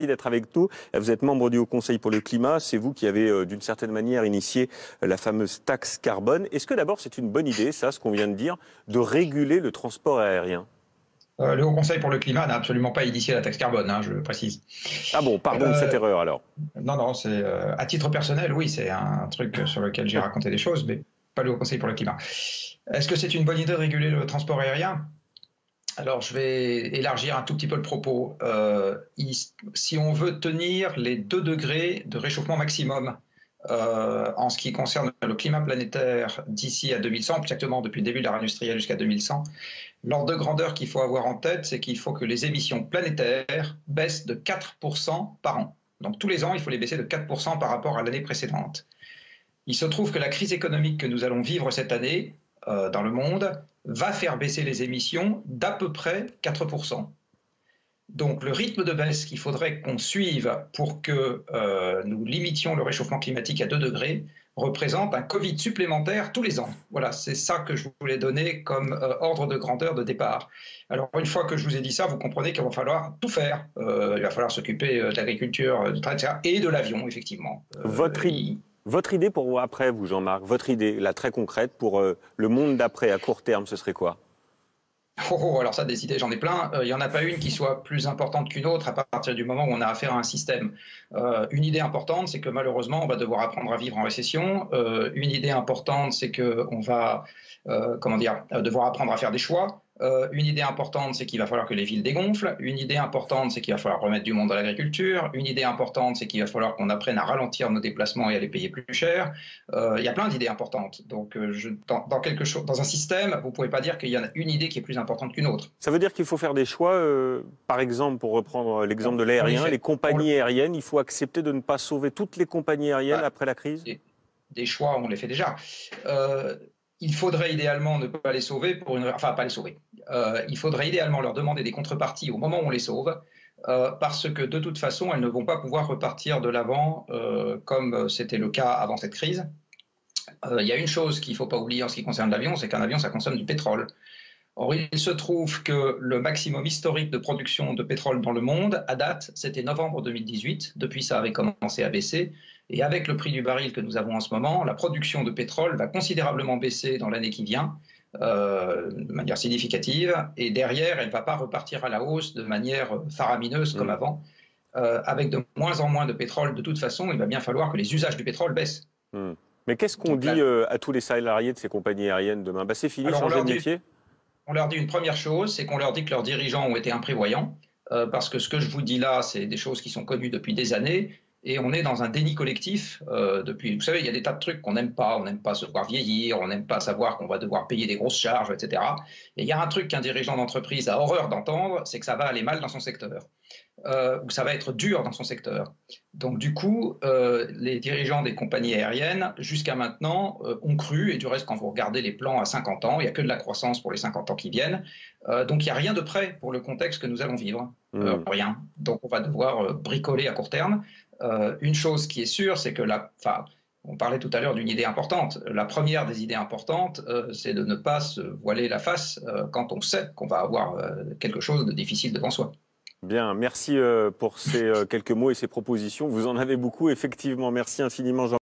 D'être avec nous. Vous êtes membre du Haut Conseil pour le climat. C'est vous qui avez, d'une certaine manière, initié la fameuse taxe carbone. Est-ce que d'abord c'est une bonne idée, ça, ce qu'on vient de dire, de réguler le transport aérien? Le Haut Conseil pour le climat n'a absolument pas initié la taxe carbone, hein, je le précise. Ah bon, pardon de cette erreur alors. Non, non, c'est à titre personnel, oui, c'est un truc sur lequel j'ai raconté des choses, mais pas le Haut Conseil pour le climat. Est-ce que c'est une bonne idée de réguler le transport aérien? Alors, je vais élargir un tout petit peu le propos. Si on veut tenir les 2 degrés de réchauffement maximum en ce qui concerne le climat planétaire d'ici à 2100, plus exactement depuis le début de l'ère industrielle jusqu'à 2100, l'ordre de grandeur qu'il faut avoir en tête, c'est qu'il faut que les émissions planétaires baissent de 4% par an. Donc tous les ans, il faut les baisser de 4% par rapport à l'année précédente. Il se trouve que la crise économique que nous allons vivre cette année dans le monde va faire baisser les émissions d'à peu près 4%. Donc le rythme de baisse qu'il faudrait qu'on suive pour que nous limitions le réchauffement climatique à 2 degrés représente un Covid supplémentaire tous les ans. Voilà, c'est ça que je voulais donner comme ordre de grandeur de départ. Alors une fois que je vous ai dit ça, vous comprenez qu'il va falloir tout faire. Il va falloir s'occuper de l'agriculture, du train, etc., et de l'avion, effectivement. Votre idée pour après, vous, Jean-Marc, votre idée, là, très concrète, pour le monde d'après, à court terme, ce serait quoi? Alors ça, des idées, j'en ai plein. Il n'y en a pas une qui soit plus importante qu'une autre à partir du moment où on a affaire à un système. Une idée importante, c'est que malheureusement, on va devoir apprendre à vivre en récession. Une idée importante, c'est qu'on va devoir apprendre à faire des choix. Une idée importante, c'est qu'il va falloir que les villes dégonflent. Une idée importante, c'est qu'il va falloir remettre du monde dans l'agriculture. Une idée importante, c'est qu'il va falloir qu'on apprenne à ralentir nos déplacements et à les payer plus cher. Il y a plein d'idées importantes. Donc, dans un système, vous ne pouvez pas dire qu'il y en a une idée qui est plus importante qu'une autre. Ça veut dire qu'il faut faire des choix, par exemple, pour reprendre l'exemple de l'aérien, les compagnies aériennes, il faut accepter de ne pas sauver toutes les compagnies aériennes après la crise? Des choix, on les fait déjà. Il faudrait idéalement ne pas les sauver pas les sauver. Il faudrait idéalement leur demander des contreparties au moment où on les sauve, parce que de toute façon, elles ne vont pas pouvoir repartir de l'avant comme c'était le cas avant cette crise. Il y a une chose qu'il ne faut pas oublier en ce qui concerne l'avion, c'est qu'un avion, ça consomme du pétrole. Or, il se trouve que le maximum historique de production de pétrole dans le monde, à date, c'était novembre 2018. Depuis, ça avait commencé à baisser. Et avec le prix du baril que nous avons en ce moment, la production de pétrole va considérablement baisser dans l'année qui vient, de manière significative. Et derrière, elle ne va pas repartir à la hausse de manière faramineuse comme avant. Avec de moins en moins de pétrole, de toute façon, il va bien falloir que les usages du pétrole baissent. Mais qu'est-ce qu'on dit à tous les salariés de ces compagnies aériennes demain? C'est fini, changer de métier? On leur dit une première chose, c'est qu'on leur dit que leurs dirigeants ont été imprévoyants, parce que ce que je vous dis là, c'est des choses qui sont connues depuis des années, et on est dans un déni collectif depuis. Vous savez, il y a des tas de trucs qu'on n'aime pas. On n'aime pas se voir vieillir, on n'aime pas savoir qu'on va devoir payer des grosses charges, etc. Et il y a un truc qu'un dirigeant d'entreprise a horreur d'entendre, c'est que ça va aller mal dans son secteur, ou que ça va être dur dans son secteur. Donc du coup, les dirigeants des compagnies aériennes, jusqu'à maintenant, ont cru, et du reste, quand vous regardez les plans à 50 ans, il n'y a que de la croissance pour les 50 ans qui viennent, donc il n'y a rien de prêt pour le contexte que nous allons vivre. Rien. Donc on va devoir bricoler à court terme. Une chose qui est sûre, c'est que on parlait tout à l'heure d'une idée importante. La première des idées importantes, c'est de ne pas se voiler la face quand on sait qu'on va avoir quelque chose de difficile devant soi. Bien, merci pour ces quelques mots et ces propositions. Vous en avez beaucoup, effectivement. Merci infiniment, Jean.